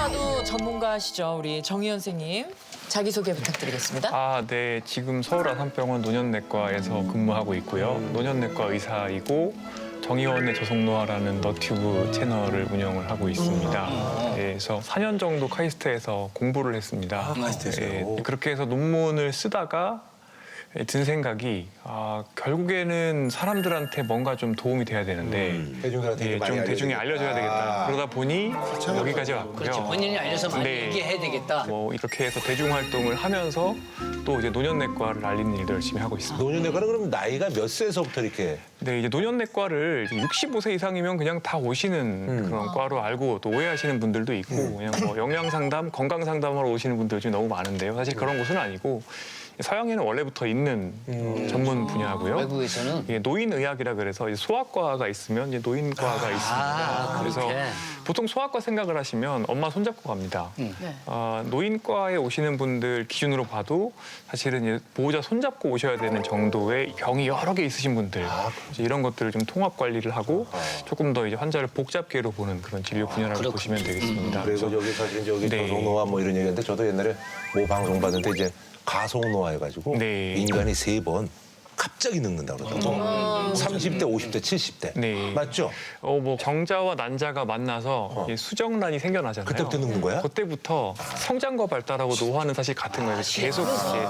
노년내과도 전문가시죠, 우리 정희연 선생님. 자기소개 부탁드리겠습니다. 네. 지금 서울 아산병원 노년내과에서 근무하고 있고요. 노년내과 의사이고 정의원의 저속노화라는 너튜브 채널을 운영을 하고 있습니다. 그래서 4년 정도 카이스트에서 공부를 했습니다. 카이스트에서요? 그렇게 해서 논문을 쓰다가 든 생각이 결국에는 사람들한테 뭔가 좀 도움이 돼야 되는데 대중들한테 많이 좀 대중에 알려줘야 되겠다. 그러다 보니 여기까지 왔고요. 그렇지, 본인이 알려서 많이 네. 얘기해야 되겠다. 이렇게 해서 대중활동을 하면서 또 이제 노년내과를 알리는 일도 열심히 하고 있습니다. 노년내과는 그럼 나이가 몇 세서부터 이렇게? 네, 이제 노년내과를 65세 이상이면 그냥 다 오시는 그런 과로 알고 또 오해하시는 분들도 있고 그냥 뭐 영양상담, 건강상담하러 오시는 분들 좀 너무 많은데요. 사실 그런 곳은 아니고 서양에는 원래부터 있는 전문 분야고요. 외국에서는 이게 노인의학이라 그래서 이제 소아과가 있으면 이제 노인과가 있습니다. 그래서 그렇게. 보통 소아과 생각을 하시면 엄마 손잡고 갑니다. 네. 노인과에 오시는 분들 기준으로 봐도 사실은 이제 보호자 손잡고 오셔야 되는 정도의 병이 여러 개 있으신 분들 이제 이런 것들을 좀 통합 관리를 하고 조금 더 이제 환자를 복잡계로 보는 그런 진료 분야라고 보시면 되겠습니다. 그리고 여기 사실 저기 네. 저속노화 뭐 이런 얘기인데 저도 옛날에 뭐 방송 봤는데 이제 가속노화 해가지고 네. 인간이 3번 갑자기 늙는다 그러더라고. 30대, 50대, 70대. 네. 맞죠? 뭐 정자와 난자가 만나서 이 수정란이 생겨나잖아요. 그때부터 늙는 거야? 그때부터 성장과 발달하고 노화는 사실 같은 거예요. 계속 이제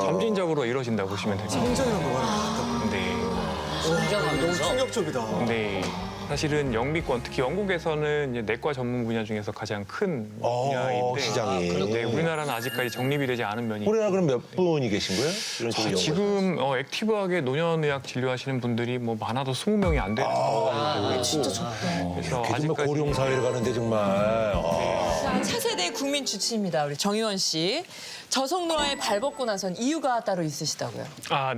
점진적으로 이루어진다고 보시면 됩니다. 성장이랑 노화랑 같다고. 네. 너무 성장하면서 충격적이다. 네. 사실은 영미권, 특히 영국에서는 이제 내과 전문 분야 중에서 가장 큰 분야인데 시장이. 네, 우리나라는 아직까지 정립이 되지 않은 면이 우리나라 그럼 몇 분이 계신 거예요? 이런 쪽으로 연구하셔서? 지금 액티브하게 노년의학 진료하시는 분들이 뭐 많아도 20명이 안 되는 걸로 되고 있고 그래서 이렇게 정말 고령사회를 가는데 정말. 자, 차세대 국민 주치입니다, 우리 정희원 씨. 저속노화에 발벗고 나선 이유가 따로 있으시다고요?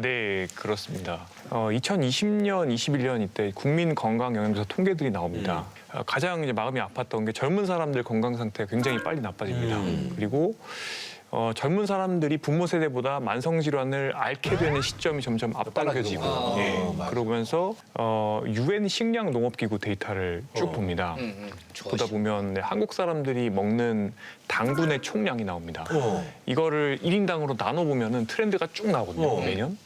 네, 그렇습니다. 2020년, 21년 이때 국민건강영양조사 통계들이 나옵니다. 가장 이제 마음이 아팠던 게 젊은 사람들 건강 상태가 굉장히 빨리 나빠집니다. 그리고 젊은 사람들이 부모 세대보다 만성 질환을 앓게 되는 시점이 점점 앞당겨지고 그러면서 UN 식량 농업기구 데이터를 쭉 봅니다. 보다 보면 한국 사람들이 먹는 당분의 총량이 나옵니다. 이거를 1인당으로 나눠보면 트렌드가 쭉 나오거든요, 매년.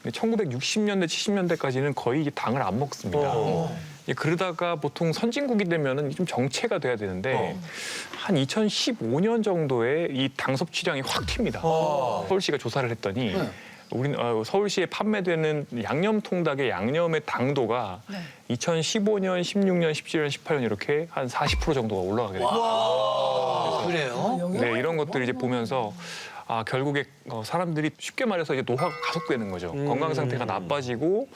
근데 1960년대, 70년대까지는 거의 이제 당을 안 먹습니다. 그러다가 보통 선진국이 되면은 좀 정체가 돼야 되는데 한 2015년 정도에 이 당 섭취량이 확 튑니다. 서울시가 조사를 했더니 서울시에 판매되는 양념 통닭의 양념의 당도가 2015년, 16년, 17년, 18년 이렇게 한 40% 정도가 올라가게 됩니다. 그래요? 네, 이런 것들을 이제 보면서 결국에 사람들이 쉽게 말해서 이제 노화가 가속되는 거죠. 건강 상태가 나빠지고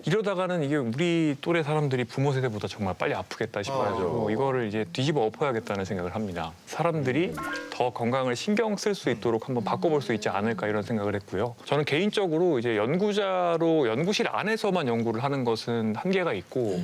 이러다가는 이게 우리 또래 사람들이 부모 세대보다 정말 빨리 아프겠다 싶어가지고 이거를 이제 뒤집어 엎어야겠다는 생각을 합니다. 사람들이 더 건강을 신경 쓸 수 있도록 한번 바꿔볼 수 있지 않을까 이런 생각을 했고요. 저는 개인적으로 이제 연구자로 연구실 안에서만 연구를 하는 것은 한계가 있고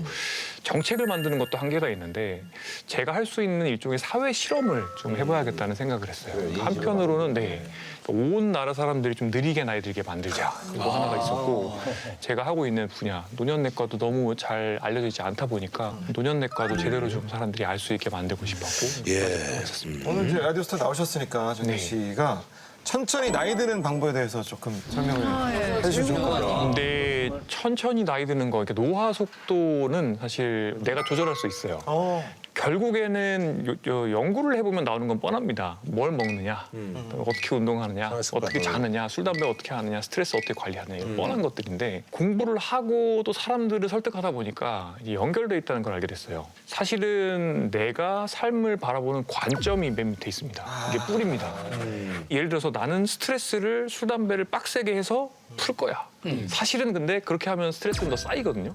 정책을 만드는 것도 한계가 있는데 제가 할 수 있는 일종의 사회 실험을 좀 해봐야겠다는 생각을 했어요. 한편으로는 온 나라 사람들이 좀 느리게 나이 들게 만들자 이거 하나가 있었고 제가 하고 있는 분야 노년내과도 너무 잘 알려져 있지 않다 보니까 노년내과도 제대로 좀 사람들이 알 수 있게 만들고 싶었고 오늘 이제 라디오스타 나오셨으니까 정희 씨가 천천히 나이 드는 방법에 대해서 조금 설명을 해주시면 좋을 것 같아요. 근데 천천히 나이 드는 거, 이렇게 노화 속도는 사실 내가 조절할 수 있어요. 결국에는 연구를 해보면 나오는 건 뻔합니다. 뭘 먹느냐, 어떻게 운동하느냐, 어떻게 자느냐, 술, 담배 어떻게 하느냐, 스트레스 어떻게 관리하느냐 이런 뻔한 것들인데 공부를 하고 또 사람들을 설득하다 보니까 이제 연결돼 있다는 걸 알게 됐어요. 사실은 내가 삶을 바라보는 관점이 맨 밑에 있습니다. 이게 뿌리입니다. 예를 들어서 나는 스트레스를 술, 담배를 빡세게 해서 풀 거야. 사실은 근데 그렇게 하면 스트레스는 더 쌓이거든요.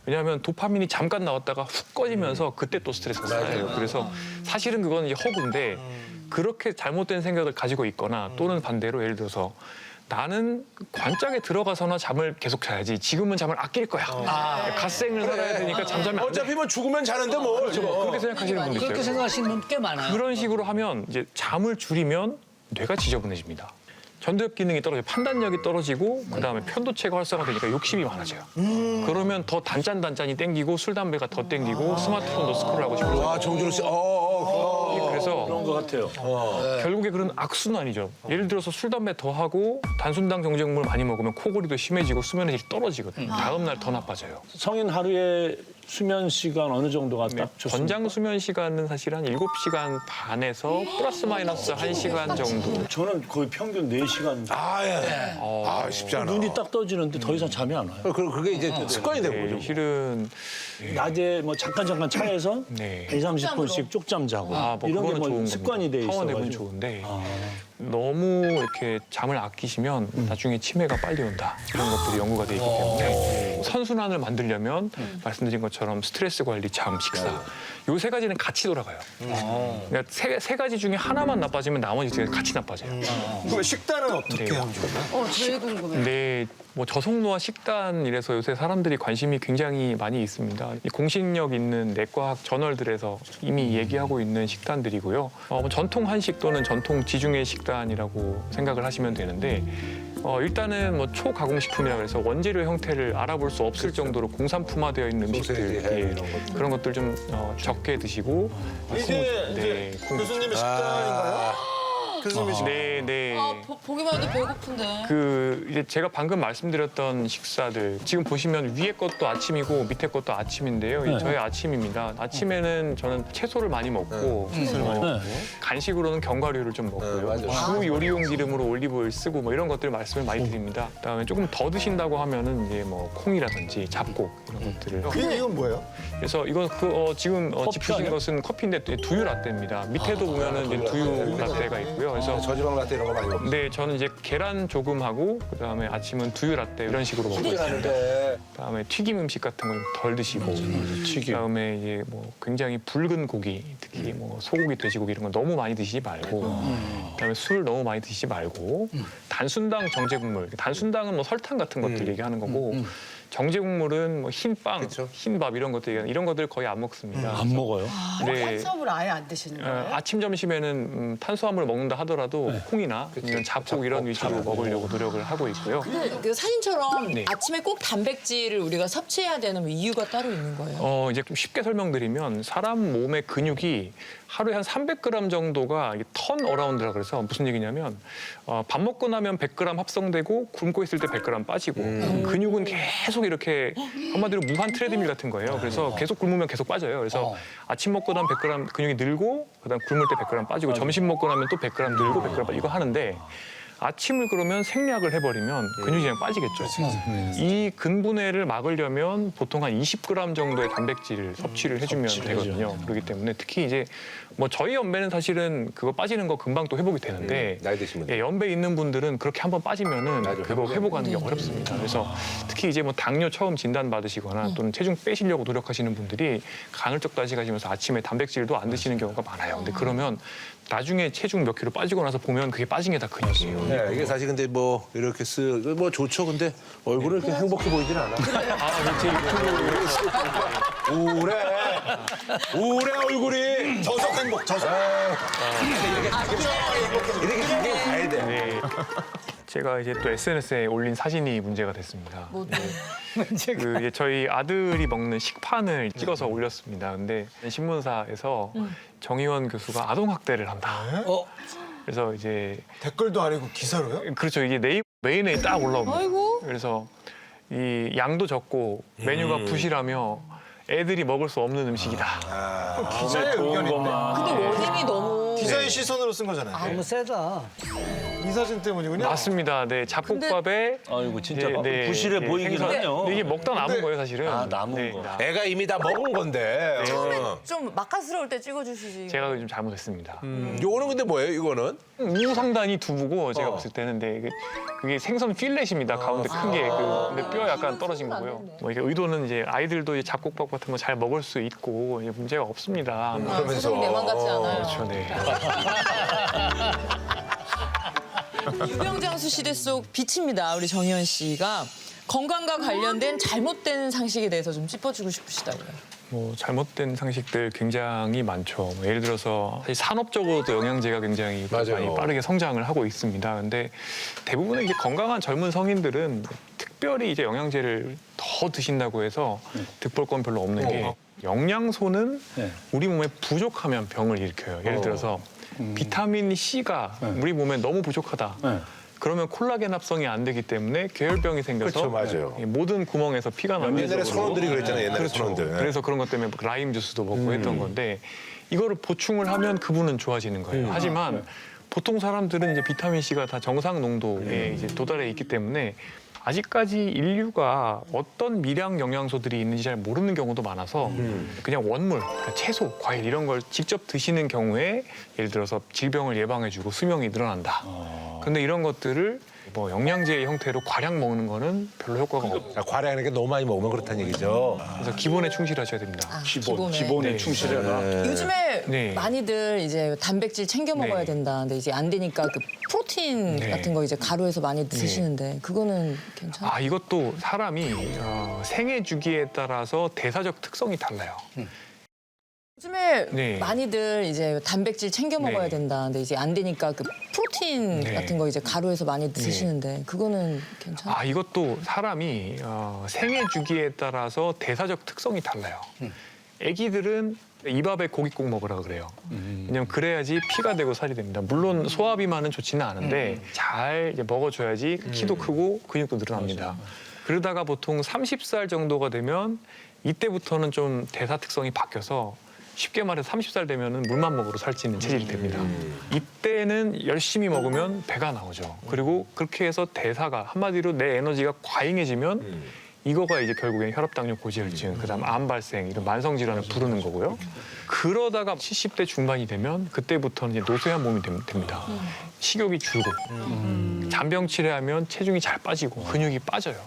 왜냐하면 도파민이 잠깐 나왔다가 훅 꺼지면서 그때 또 스트레스가 쌓여요. 그래서 사실은 그건 이제 허구인데 그렇게 잘못된 생각을 가지고 있거나 또는 반대로 예를 들어서 나는 관짝에 들어가서나 잠을 계속 자야지 지금은 잠을 아낄 거야. 갓생을 살아야 되니까 잠자면 안 돼. 어차피 뭐 죽으면 자는데 뭘. 그렇게 생각하시는 분도 그렇게 있어요. 생각하시는 분 꽤 많아요. 그런 식으로 하면 이제 잠을 줄이면 뇌가 지저분해집니다. 전두엽 기능이 떨어지고 판단력이 떨어지고 그다음에 편도체가 활성화되니까 욕심이 많아져요. 그러면 더 단짠단짠이 땡기고 술, 담배가 더 땡기고 스마트폰도 스크롤하고 싶고 정준호 씨. 그래서 그런 것 같아요. 결국에 그런 악순환이죠. 예를 들어서 술, 담배 더 하고 단순당 정제국물 많이 먹으면 코골이도 심해지고 수면의 질이 떨어지거든요. 다음 날 더 나빠져요. 성인 하루에 수면 시간 어느 정도가 딱 좋습니까? 권장 수면 시간은 사실 한 7시간 반에서 플러스 마이너스 1시간 정도. 저는 거의 평균 4시간. 아, 예. 아, 쉽지 않아. 눈이 딱 떠지는데 더 이상 잠이 안 와요. 그게 이제 습관이 된 거죠. 실은 낮에 뭐 잠깐 차에서 네. 2, 30분씩 쪽잠 자고 뭐 이런 게 그거는 뭐 좋은 습관이 돼 파워냅은 있어가지고. 좋은데 너무 이렇게 잠을 아끼시면 나중에 치매가 빨리 온다. 이런 것들이 연구가 돼 있기 때문에 선순환을 만들려면 말씀드린 것처럼 스트레스 관리, 잠, 식사 요 세 가지는 같이 돌아가요. 그러니까 세 가지 중에 하나만 나빠지면 나머지 두 개 같이 나빠져요. 그럼 식단은 어떻게 네. 하면 좋나요? 제일 궁금해. 근데 뭐 저속노화 식단 이래서 요새 사람들이 관심이 굉장히 많이 있습니다. 이 공신력 있는 내과학 저널들에서 이미 얘기하고 있는 식단들이고요. 뭐 전통 한식 또는 전통 지중해 식단이라고 생각을 하시면 되는데 일단은 뭐 초가공식품이라고 해서 원재료 형태를 알아볼 수 없을 정도로 공산품화되어 있는 음식들 소세지, 햄 이런 것들. 그런 것들 좀 적게 드시고 이게 교수님의 식단인가요? 교수님의 식단. 네. 보기만 해도 배고픈데. 이제 제가 방금 말씀드렸던 식사들 지금 보시면 위에 것도 아침이고 밑에 것도 아침인데요. 이 저희 아침입니다. 아침에는 저는 채소를 많이 먹고 간식으로는 견과류를 좀 먹고요. 맞아요. 주 요리용 기름으로 올리브오일 쓰고 뭐 이런 것들 말씀을 많이 드립니다. 그다음에 조금 더 드신다고 하면은 이제 뭐 콩이라든지 잡곡 이런 것들을. 이건 뭐예요? 그래서 이건 지금 짚으신 아니야? 것은 커피인데 두유 라떼입니다. 밑에도 보면은 이제 두유 라떼가 있고요. 그래서 저지방 라떼 이런 거 많이 먹고. 네, 저는 이제 계란 조금 하고 그다음에 아침은 두유 라떼 이런 식으로 먹고 있습니다. 하는데 그다음에 튀김 음식 같은 거 좀 덜 드시고 그다음에 이제 뭐 굉장히 붉은 고기, 특히 뭐 소고기, 돼지고기 이런 거 너무 많이 드시지 말고 그다음에 술 너무 많이 드시지 말고 단순당 정제국물. 단순당은 뭐 설탕 같은 것들 얘기하는 거고 정제국물은 뭐 흰빵, 그쵸. 흰밥 이런 것들 거의 안 먹습니다. 안 먹어요? 네. 탄수화물 아예 안 드시는 거예요? 아침 점심에는 탄수화물을 먹는다 하더라도 콩이나 아니면 잡곡 이런 위주로 먹으려고 노력을 하고 있고요. 그 사진처럼 네. 아침에 꼭 단백질을 우리가 섭취해야 되는 뭐 이유가 따로 있는 거예요? 이제 좀 쉽게 설명드리면 사람 몸의 근육이 하루에 한 300g 정도가 턴 어라운드라 그래서 무슨 얘기냐면 밥 먹고 나면 100g 합성되고 굶고 있을 때 100g 빠지고 근육은 계속 이렇게 한마디로 무한 트레드밀 같은 거예요. 그래서 계속 굶으면 계속 빠져요. 그래서 아침 먹고 나면 100g 근육이 늘고 그다음 굶을 때 100g 빠지고 점심 먹고 나면 또 100g 늘고 100g 빠지고 이거 하는데 아침을 그러면 생략을 해버리면 근육이 그냥 빠지겠죠. 이 근분해를 막으려면 보통 한 20g 정도의 단백질을 섭취를 해주면 되거든요. 그렇기 때문에 특히 이제 뭐 저희 연배는 사실은 그거 빠지는 거 금방 또 회복이 되는데 나이 드시면 연배 있는 분들은 그렇게 한번 빠지면은 맞아요. 그거 회복하는 게 어렵습니다. 그래서 특히 이제 뭐 당뇨 처음 진단 받으시거나 또는 체중 빼시려고 노력하시는 분들이 간헐적 다식하시면서 아침에 단백질도 안 드시는 경우가 많아요. 근데 그러면 나중에 체중 몇 킬로 빠지고 나서 보면 그게 빠진 게 다 근육이에요. 네, 이게 사실 근데 뭐 이렇게 뭐 좋죠. 근데 얼굴은 그렇게 행복해 보이진 않아. 제 유튜브 우울해 얼굴이. 저속 행복, 저속. 이렇게 가게 가야 돼. 네. 제가 이제 또 SNS에 올린 사진이 문제가 됐습니다. 이제 저희 아들이 먹는 식판을 찍어서 올렸습니다. 근데 신문사에서 정의원 교수가 아동 학대를 한다. 그래서 이제 댓글도 아니고 기사로요? 그렇죠. 이게 메인에 딱 올라옵니다. 아이고. 그래서 이 양도 적고 메뉴가 부실하며 애들이 먹을 수 없는 음식이다. 기자의 의견인데. 근데 워딩이 너무 기자의 시선으로 쓴 거잖아요. 너무 세다. 이 사진 때문이군요. 맞습니다. 네, 잡곡밥에 아이고 진짜 이제, 부실해 보이긴 생선. 하네요. 근데 이게 먹다 남은 근데- 거예요, 사실은. 남은 거. 애가 이미 다 먹은 건데. 좀 막가스러울 때 찍어주시지. 제가 좀 잘못했습니다. 요거는 근데 뭐예요? 이거는? 우상단이 두부고 제가 봤을 때는 근데 그게 생선 필렛입니다. 가운데 큰 게. 근데 뼈 약간 떨어진 거고요. 뭐 이게 의도는 이제 아이들도 이제 잡곡밥 같은 거 잘 먹을 수 있고 이제 문제가 없습니다. 세상이 내만 같지 않아요. 그렇죠, 네. 유병장수 시대 속 빛입니다. 우리 정희원 씨가 건강과 관련된 잘못된 상식에 대해서 좀 짚어주고 싶으시다고요. 뭐 잘못된 상식들 굉장히 많죠. 뭐 예를 들어서 사실 산업적으로도 영양제가 굉장히 맞아요. 많이 빠르게 성장을 하고 있습니다. 근데 대부분의 이제 건강한 젊은 성인들은 특별히 이제 영양제를 더 드신다고 해서 득볼 건 별로 없는 게 영양소는 네. 우리 몸에 부족하면 병을 일으켜요. 예를 들어서 비타민 C가 우리 몸에 너무 부족하다. 네. 그러면 콜라겐 합성이 안 되기 때문에 계열병이 생겨서 그렇죠, 맞아요. 모든 구멍에서 피가 나는 옛날에 선원들이 그랬잖아요. 옛날에 그렇죠. 선원들. 그래서 그런 것 때문에 라임 주스도 먹고 했던 건데 이거를 보충을 하면 그분은 좋아지는 거예요. 하지만 보통 사람들은 이제 비타민 C가 다 정상 농도에 이제 도달해 있기 때문에 아직까지 인류가 어떤 미량 영양소들이 있는지 잘 모르는 경우도 많아서 그냥 원물, 그러니까 채소, 과일 이런 걸 직접 드시는 경우에 예를 들어서 질병을 예방해주고 수명이 늘어난다. 근데 이런 것들을 뭐 영양제의 형태로 과량 먹는 거는 별로 효과가 없고 자, 과량하게 너무 많이 먹으면 그렇다는 얘기죠. 그래서 기본에 충실하셔야 됩니다. 기본에 네. 충실해라. 요즘에 네. 많이들 이제 단백질 챙겨 먹어야 네. 된다. 근데 이제 안 되니까 그 프로틴 네. 같은 거 이제 가루에서 많이 드시는데 그거는 괜찮아요? 아 이것도 사람이 생애 주기에 따라서 대사적 특성이 달라요. 요즘에 네. 많이들 이제 단백질 챙겨 먹어야 네. 된다. 근데 이제 안 되니까 그 프로틴 네. 같은 거 이제 가루에서 많이 드시는데 그거는 괜찮아요? 아 이것도 사람이 생애 주기에 따라서 대사적 특성이 달라요. 아기들은 입밥에 고기 꼭 먹으라 그래요. 왜냐면 그래야지 피가 되고 살이 됩니다. 물론 소화 비만은 좋지는 않은데 잘 이제 먹어줘야지 키도 크고 근육도 늘어납니다. 그러다가 보통 30살 정도가 되면 이때부터는 좀 대사 특성이 바뀌어서 쉽게 말해서 30살 되면은 물만 먹으로 살찌는 체질이 됩니다. 이때는 열심히 먹으면 배가 나오죠. 그리고 그렇게 해서 대사가 한마디로 내 에너지가 과잉해지면 이거가 이제 결국엔 혈압당뇨 고지혈증, 그다음 암 발생 이런 만성 질환을 부르는 거고요. 그러다가 70대 중반이 되면 그때부터는 이제 노쇠한 몸이 됩니다. 식욕이 줄고 잔병 치레하면 체중이 잘 빠지고 근육이 빠져요.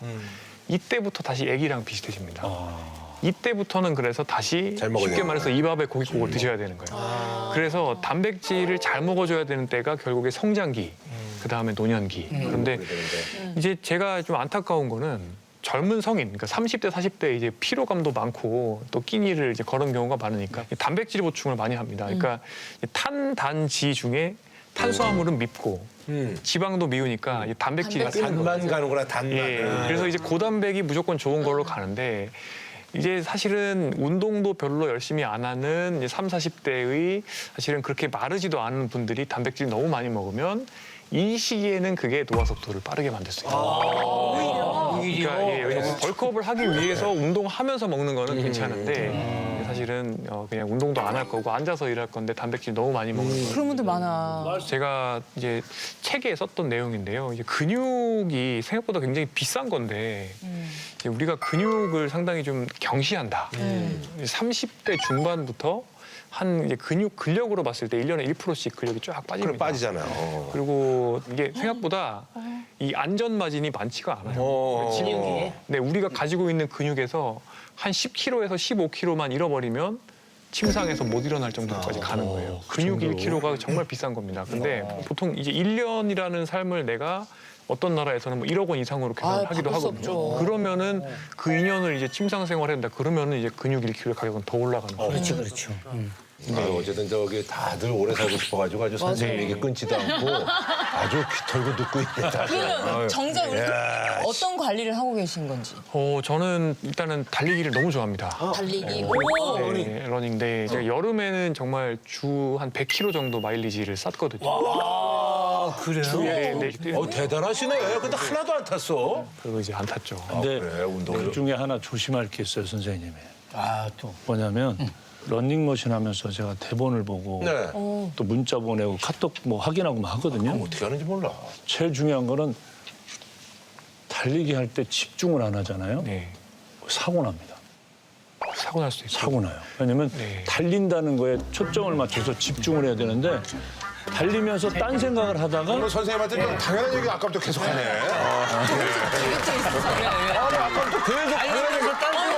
이때부터 다시 아기랑 비슷해집니다. 이때부터는 그래서 다시 잘 먹어야 쉽게 되는 말해서 입밥에 고깃국을 드셔야 되는 거예요. 그래서 단백질을 잘 먹어줘야 되는 때가 결국에 성장기, 그다음에 노년기. 그런데 이제 제가 좀 안타까운 거는 젊은 성인, 그러니까 30대, 40대 이제 피로감도 많고 또 끼니를 이제 거는 경우가 많으니까 단백질 보충을 많이 합니다. 그러니까 탄단지 중에 탄수화물은 밉고 지방도 미우니까 이 단백질이 단만 가는구나, 단만. 예, 그래서 이제 고단백이 무조건 좋은 걸로 가는데 이제 사실은 운동도 별로 열심히 안 하는 이제 30, 40대의 사실은 그렇게 마르지도 않은 분들이 단백질 너무 많이 먹으면 이 시기에는 그게 노화 속도를 빠르게 만들 수 있어요. 그러니까 예, 왜냐면 벌크업을 하기 위해서 운동하면서 먹는 거는 괜찮은데 사실은 그냥 운동도 안 할 거고 앉아서 일할 건데 단백질 너무 많이 먹는 거예요. 그런 분들 많아. 제가 이제 책에 썼던 내용인데요. 이제 근육이 생각보다 굉장히 비싼 건데 이제 우리가 근육을 상당히 좀 경시한다. 30대 중반부터 한 이제 근력으로 봤을 때 1년에 1%씩 근력이 쫙 그럼 빠집니다. 빠지잖아요. 그리고 이게 생각보다 이 안전 마진이 많지가 않아요. 근육이. 네, 우리가 가지고 있는 근육에서 한 10kg에서 15kg만 잃어버리면 침상에서 못 일어날 정도까지 가는 거예요. 근육 1kg가 정말 비싼 겁니다. 근데 보통 이제 1년이라는 삶을 내가 어떤 나라에서는 뭐 1억 원 이상으로 계산하기도 바꿀 수 하거든요. 없죠. 그러면은 그 2년을 이제 침상 생활한다. 그러면은 이제 근육 1kg 가격은 더 올라가는 거예요. 그렇죠, 그렇죠. 아유, 어쨌든 저기 다들 오래 살고 싶어가지고 아주 선생님 얘기 끊지도 않고 아주 귀털고 듣고 있네. 다들. 그러면 정작 우리 야, 어떤 관리를 하고 계신 건지. 저는 일단은 달리기를 너무 좋아합니다. 달리기. 오. 네, 러닝데 제가 여름에는 정말 주 한 100km 정도 마일리지를 쌌거든요. 아, 그래요? 네, 네. 대단하시네. 근데 하나도 안 탔어. 그리고 이제 안 탔죠. 근데 그래, 운동을. 그 중에 하나 조심할 게 있어요, 선생님이. 아, 또. 뭐냐면 런닝머신 하면서 제가 대본을 보고 네. 또 문자 보내고 카톡 뭐 확인하고 막 하거든요. 어떻게 하는지 몰라. 제일 중요한 거는 달리기 할 때 집중을 안 하잖아요. 네. 사고 납니다. 사고 날 수도 있죠. 사고 나요. 왜냐면 네. 달린다는 거에 초점을 맞춰서 집중을 해야 되는데 달리면서 딴 생각을 하다가 오늘 선생님한테 좀 당연한 얘기 아까부터 계속하네. 아까부터 계속 당연한 얘기 딴 생각하는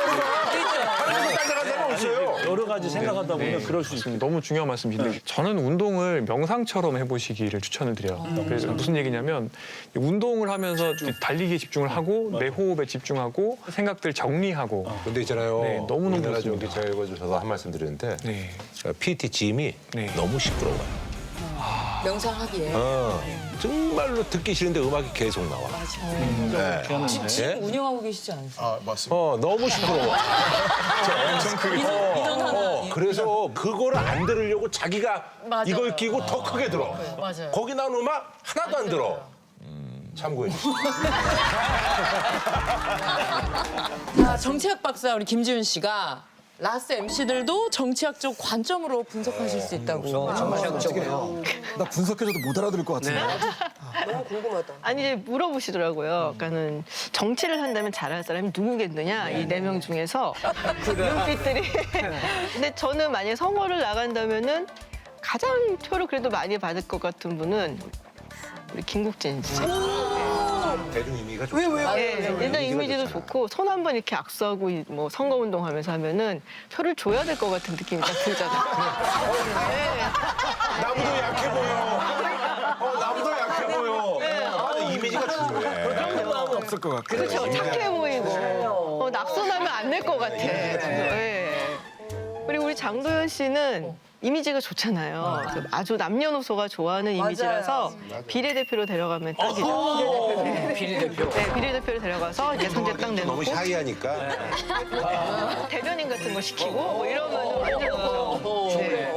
없어요. 여러 가지 생각하다 보면 그럴 수 있습니다. 너무 중요한 말씀이신데 저는 운동을 명상처럼 해보시기를 추천을 드려요. 그래서 무슨 얘기냐면 운동을 하면서 달리기에 집중을 하고 내 호흡에 집중하고 생각들 정리하고 근데 있잖아요. 네, 너무너무 우리나라 좋습니다. 저기 저희가 저도 한 말씀 드리는데 네. PT 짐이 네. 너무 시끄러워요. 명상하기에. 정말로 듣기 싫은데 음악이 계속 나와. 네. 지금 운영하고 계시지 않으세요? 아, 맞습니다. 너무 시끄러워. 엄청 크게. 이전 하나. 그래서 그거를 안 들으려고 자기가 맞아요. 이걸 끼고 더 크게 들어. 맞아요. 거기 나온 음악 하나도 안 들어. 참고해 주세요. 자, 정치학 박사 우리 김지훈 씨가 라스 MC들도 정치학적 관점으로 분석하실 수 있다고. 나 분석해줘도 못 알아들을 것 같은데. 아니 이제 물어보시더라고요. 그러니까는 정치를 한다면 잘할 사람이 누구겠느냐 이 4명 중에서 눈빛들이. 근데 저는 만약에 선거를 나간다면은 가장 표를 그래도 많이 받을 것 같은 분은 우리 김국진 씨. 대중 의미가 좋죠. 네, 일단 이미지도 좋고 손 한 번 이렇게 악수하고 뭐 선거운동 하면서 하면은 표를 줘야 될 것 같은 느낌이 딱 들잖아요. 나보다 약해 보여. 나보다 약해 보여. 맞아, 이미지가 중요해. 그런 마음은 없을 것 같고. 그렇죠. 착해 보이고 낙선하면 안 될 것 같아. 네. 그리고 우리 장도연 씨는 이미지가 좋잖아요. 아주 남녀노소가 좋아하는 이미지라서 비례대표로 데려가면 딱이죠. 비례대표. 네, 비례대표로 데려가서 이제 선제 딱 내놓고 너무 샤이하니까. 대변인 같은 거 시키고 뭐 이러면 완전 네.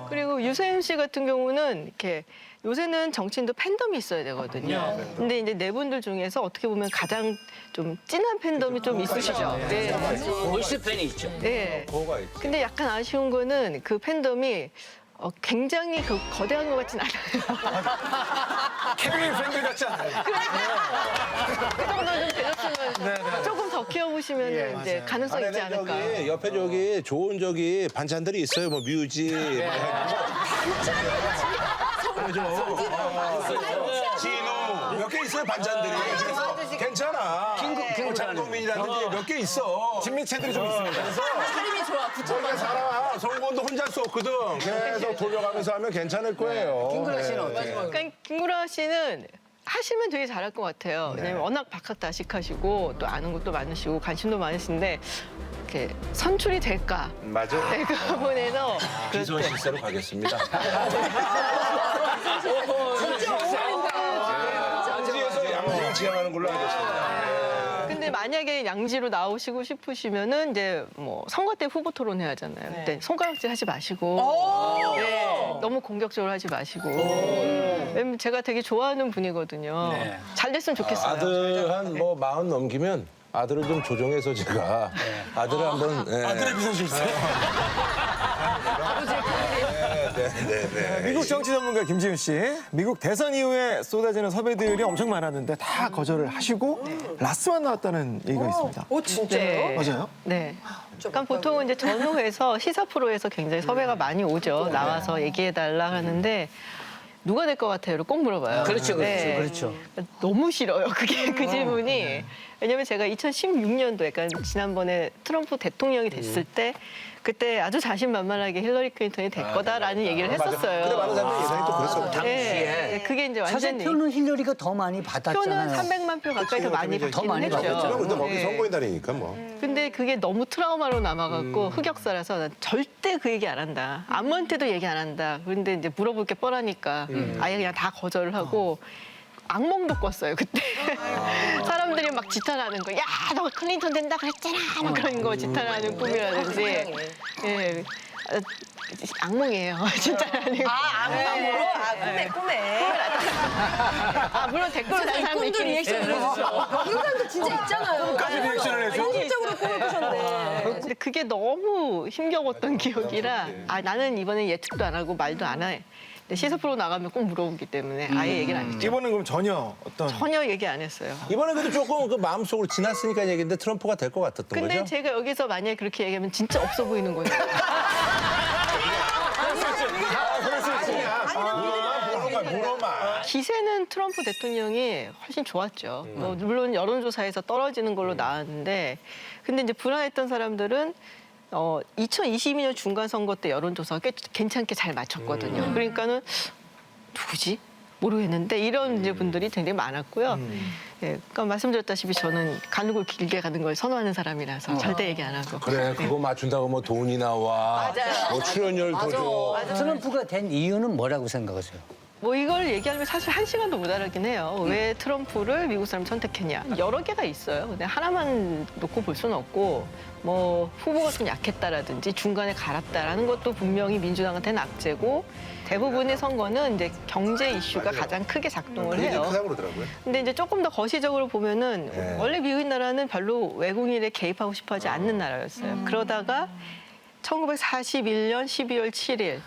그리고 유세윤 씨 같은 경우는 이렇게 요새는 정치인도 팬덤이 있어야 되거든요. 근데 이제 네 분들 중에서 어떻게 보면 가장 좀 진한 팬덤이 좀 있으시죠. 네. 보이스 팬이 있죠. 네. 뭐가 있지? 근데 약간 아쉬운 거는 그 팬덤이 굉장히 거대한 것 같진 않아요. 케빈 팬들 같지 않아요? 그 정도 좀 되셨으면 조금 더 키워보시면 이제 가능성이 있지 않을까. 저기 옆에 저기 좋은 저기 반찬들이 있어요. 뭐 뮤지. 진우 몇 개 있어요 반찬들이. 그래서 괜찮아. 장동민이라든지 몇 개 있어. 친미체들이 좀 있습니다. 살림이 좋아. 저희가 살아. 성공도 혼자 썼거든. 계속 돌려가면서 하면 괜찮을 거예요. 김구라 씨는 어때요? 그러니까 김구라 씨는 하시면 되게 잘할 것 같아요. 왜냐면 워낙 박학다식하시고 또 아는 것도 많으시고 관심도 많으신데 이렇게 선출이 될까? 맞아. 네, 그 부분에서 기선 실세로 가겠습니다. 양지에서 양지를 지향하는 걸로 하겠습니다. 근데 만약에 양지로 나오시고 싶으시면은 이제 뭐 선거 때 후보 토론회 하잖아요. 그때 손가락질 하지 마시고 네, 너무 공격적으로 하지 마시고 왜냐면 제가 되게 좋아하는 분이거든요. 잘 됐으면 좋겠어요. 아들 한 뭐 40 넘기면 아들을 좀 조정해서 제가 아들을 한번 아들의 비선 있어요. 미국 정치 전문가 김지훈 씨, 미국 대선 이후에 쏟아지는 섭외들이 엄청 많았는데 다 거절을 하시고 라스만 나왔다는 얘기가 있습니다. 네. 맞아요? 네. 그러니까 보통은 이제 전후에서 시사 프로에서 굉장히 섭외가 많이 오죠. 나와서 얘기해달라 하는데 누가 될 것 같아요를 꼭 물어봐요. 그렇죠, 네. 그렇죠. 너무 싫어요. 그게 그 질문이. 왜냐면 제가 2016년도에, 그러니까 지난번에 트럼프 대통령이 됐을 때 그때 아주 자신만만하게 힐러리 클린턴이 될 거다라는 얘기를 했었어요. 근데 많은 사람들이 예상이 또 그랬어. 네. 그게 이제 사실 완전히 표는 힐러리가 더 많이 받았잖아요. 표는 300만 표 가까이 더 많이 더 많이 받기는 했죠. 받았죠. 근데 거기 네. 선거인 날이니까 뭐. 근데 그게 너무 트라우마로 남아갖고 흑역사라서 난 절대 그 얘기 안 한다. 아무한테도 얘기 안 한다. 그런데 이제 물어볼 게 뻔하니까 아예 그냥 다 거절을 하고 악몽도 꿨어요 그때. 사람들이 막 지탄하는 거. 야, 너 클린턴 된다 그랬잖아. 막 그런 거 지탄하는 꿈이라든지. 예. 악몽이에요. 지탄하는 거. 악몽으로? 꿈에. 아, 물론 댓글로 다는 사람도 있긴 리액션을 해주죠. 그런 사람도 진짜 있잖아요. 끝까지 리액션을 해줘? 현실적으로 꿈을 꾸셨네. 근데 그게 너무 힘겨웠던 기억이라 나는 이번에 예측도 안 하고 말도 안 해. 근데 시사 프로 나가면 꼭 물어보기 때문에 아예 얘기를 안 했죠. 이번엔 그럼 전혀 어떤 전혀 얘기 안 했어요. 이번에 그래도 조금 그 마음속으로 지났으니까 얘기인데 트럼프가 될 것 같았던 근데 거죠? 제가 여기서 만약에 그렇게 얘기하면 진짜 없어 보이는 거예요. 물어봐. 기세는 트럼프 대통령이 훨씬 좋았죠. 뭐 물론 여론조사에서 떨어지는 걸로 나왔는데 근데 이제 불안했던 사람들은 2022년 중간선거 때 여론조사가 꽤 괜찮게 잘 맞췄거든요. 그러니까는 누구지? 모르겠는데 이런 이제 분들이 굉장히 많았고요. 예, 그러니까 말씀드렸다시피 저는 가는 길게 가는 걸 선호하는 사람이라서 절대 얘기 안 하고. 그래, 그거 맞춘다고 뭐 돈이 나와. 뭐 출연료를 더 줘. 트럼프가 된 이유는 뭐라고 생각하세요? 뭐 이걸 얘기하면 사실 1시간도 모자라긴 해요. 왜 트럼프를 미국 사람 선택했냐. 여러 개가 있어요. 근데 하나만 놓고 볼 수는 없고 뭐 후보가 좀 약했다라든지 중간에 갈았다라는 것도 분명히 민주당한테는 악재고 대부분의 선거는 이제 경제 이슈가 가장 크게 작동을 해요. 크다고 그러더라고요. 근데 이제 조금 더 거시적으로 보면은 네. 원래 미국 나라는 별로 외국인에 개입하고 싶어하지 않는 나라였어요. 그러다가 1941년 12월 7일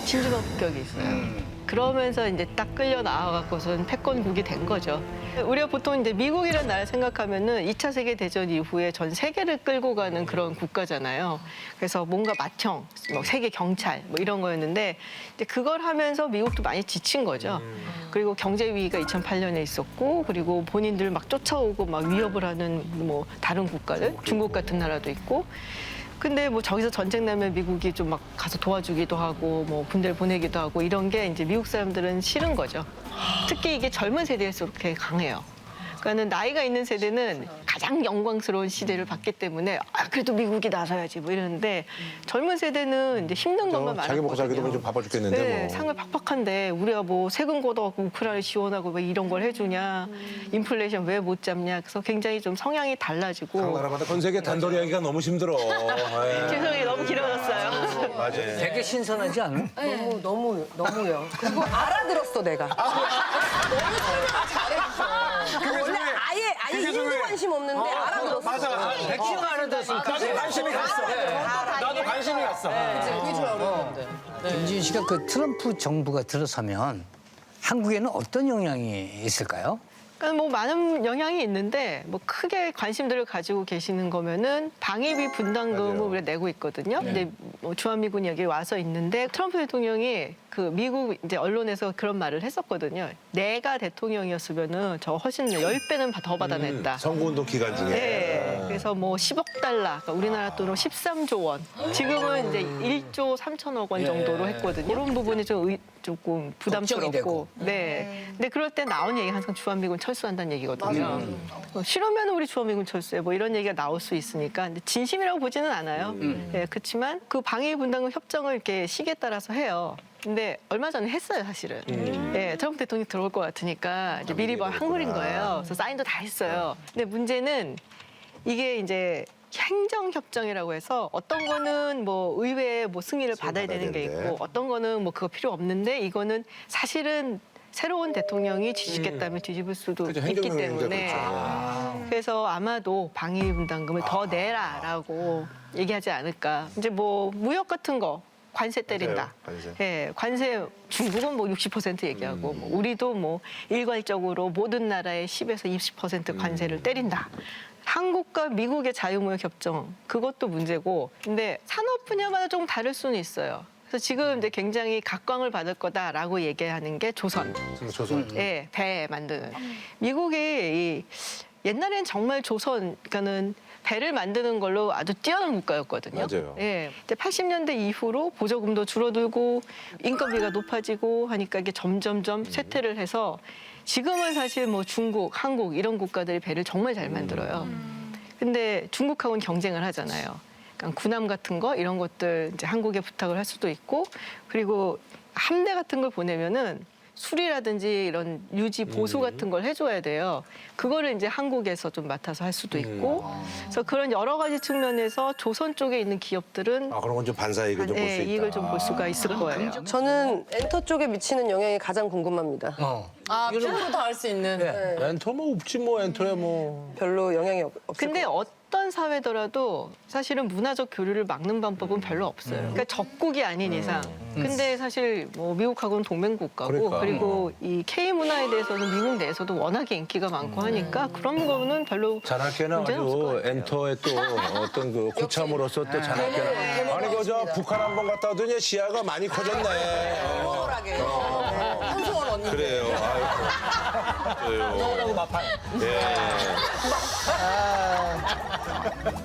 진주만 폭격이 있어요. 그러면서 이제 딱 끌려 나와갖고선 패권국이 된 거죠. 우리가 보통 이제 미국이라는 나라를 생각하면은 2차 세계대전 이후에 전 세계를 끌고 가는 그런 국가잖아요. 그래서 뭔가 맏형, 뭐 세계 경찰 뭐 이런 거였는데 이제 그걸 하면서 미국도 많이 지친 거죠. 그리고 경제 위기가 2008년에 있었고 그리고 본인들 막 쫓아오고 막 위협을 하는 뭐 다른 국가들, 중국 같은 나라도 있고. 근데 뭐 저기서 전쟁 나면 미국이 좀 막 가서 도와주기도 하고 뭐 군대를 보내기도 하고 이런 게 이제 미국 사람들은 싫은 거죠. 특히 이게 젊은 세대일수록 그렇게 강해요. 그러니까는 나이가 있는 세대는 가장 영광스러운 시대를 봤기 때문에 아 그래도 미국이 나서야지 뭐 이러는데 젊은 세대는 이제 힘든 것만 자기 먹고 살기도 많았거든요. 좀 바빠 죽겠는데 네, 뭐. 상을 팍팍한데 우리가 뭐 세금 걷어갖고 우크라이나 지원하고 왜 이런 걸 해주냐, 인플레이션 왜 못 잡냐, 그래서 굉장히 좀 성향이 각 달라지고. 나라마다 전 세계 단돌이 하기가 너무 힘들어. 예. 죄송해요, 너무 길어졌어요. 맞아요. 되게 신선하지 않아? 너무요. 그리고 알아들었어 내가. 원래 아예 힘도 관심 없는데 알아들었어. 맞아. 백신을 알아들었으니까. 나도 관심이 갔어. 나도 관심이 갔어. 그게 좀 어려운데. 김지윤 씨가 그 트럼프 정부가 들어서면 한국에는 어떤 영향이 있을까요? 그러니까 뭐 많은 영향이 있는데 뭐 크게 관심들을 가지고 계시는 거면은 방위비 분담금을 맞아요. 우리가 내고 있거든요. 근데 뭐 주한미군이 여기 와서 있는데 트럼프 대통령이 그 미국 이제 언론에서 그런 말을 했었거든요. 내가 대통령이었으면은 저 훨씬 10배는 더 받아냈다. 선거운동 기간 중에. 네, 그래서 뭐 10억 달러, 그러니까 우리나라 돈으로 13조 원. 지금은 이제 1조 3천억 원 정도로 했거든요. 그런 부분이 좀 조금 부담스럽고. 되고. 네. 근데 그럴 때 나온 얘기 항상 주한미군 철수한다는 얘기거든요. 싫으면 우리 주한미군 철수해. 뭐 이런 얘기가 나올 수 있으니까. 근데 진심이라고 보지는 않아요. 네, 그렇지만 그 방위 분담금 협정을 이렇게 시기에 따라서 해요. 근데 얼마 전에 했어요, 사실은. 예, 트럼프 대통령이 들어올 것 같으니까 이제 미리 뭐 한글인 거예요. 그래서 사인도 다 했어요. 근데 문제는 이게 이제 행정협정이라고 해서 어떤 거는 뭐 의회의 뭐 승인을 받아야 되는 게 되는데. 있고 어떤 거는 뭐 그거 필요 없는데 이거는 사실은 새로운 대통령이 뒤집겠다면 뒤집을 수도 그죠, 있기 행정명령인데 때문에 그렇죠. 그래서 아마도 방위 분담금을 더 내라라고 얘기하지 않을까. 이제 뭐 무역 같은 거 관세 때린다. 맞아요, 관세. 예, 관세 중국은 뭐 60% 얘기하고 뭐 우리도 뭐 일괄적으로 모든 나라에 10에서 20% 관세를 때린다. 한국과 미국의 자유무역 협정 그것도 문제고 근데 산업 분야마다 조금 다를 수는 있어요. 그래서 지금 이제 굉장히 각광을 받을 거다라고 얘기하는 게 조선. 조선. 예, 배 만드는. 미국이 이 옛날엔 정말 조선, 그러니까는 배를 만드는 걸로 아주 뛰어난 국가였거든요. 맞아요. 예. 이제 80년대 이후로 보조금도 줄어들고 인건비가 높아지고 하니까 이게 점점점 쇠퇴를 해서 지금은 사실 뭐 중국, 한국 이런 국가들이 배를 정말 잘 만들어요. 근데 중국하고는 경쟁을 하잖아요. 그러니까 군함 같은 거 이런 것들 이제 한국에 부탁을 할 수도 있고 그리고 함대 같은 걸 보내면은 수리라든지 이런 유지 보수 같은 걸 해줘야 돼요. 그거를 이제 한국에서 좀 맡아서 할 수도 있고, 그래서 그런 여러 가지 측면에서 조선 쪽에 있는 기업들은 아 그런 건 좀 반사이익을 좀 볼 수 예, 있다. 이익을 좀 볼 수가 있을 거예요. 저는 엔터 쪽에 미치는 영향이 가장 궁금합니다. 아, 피부로 다 알 수 있는. 엔터 뭐 없지 뭐 엔터야 뭐. 별로 영향이 없을 근데 것 어떤 사회더라도 사실은 문화적 교류를 막는 방법은 별로 없어요. 그러니까 적국이 아닌 이상. 근데 사실 뭐 미국하고는 동맹국가고 그러니까. 그리고이 K 문화에 대해서는 미국 내에서도 워낙에 인기가 많고 하니까 그런 거는 별로 잔학계는 문제는 없을 것 아주 같아요. 엔터의 또 어떤 그 고참으로서 또 잔학계는 아니 그저 북한 한번 갔다 오더니 시야가 많이 커졌네. 홀하게. 한송원 언니. 그래요. 아이고. 그래요.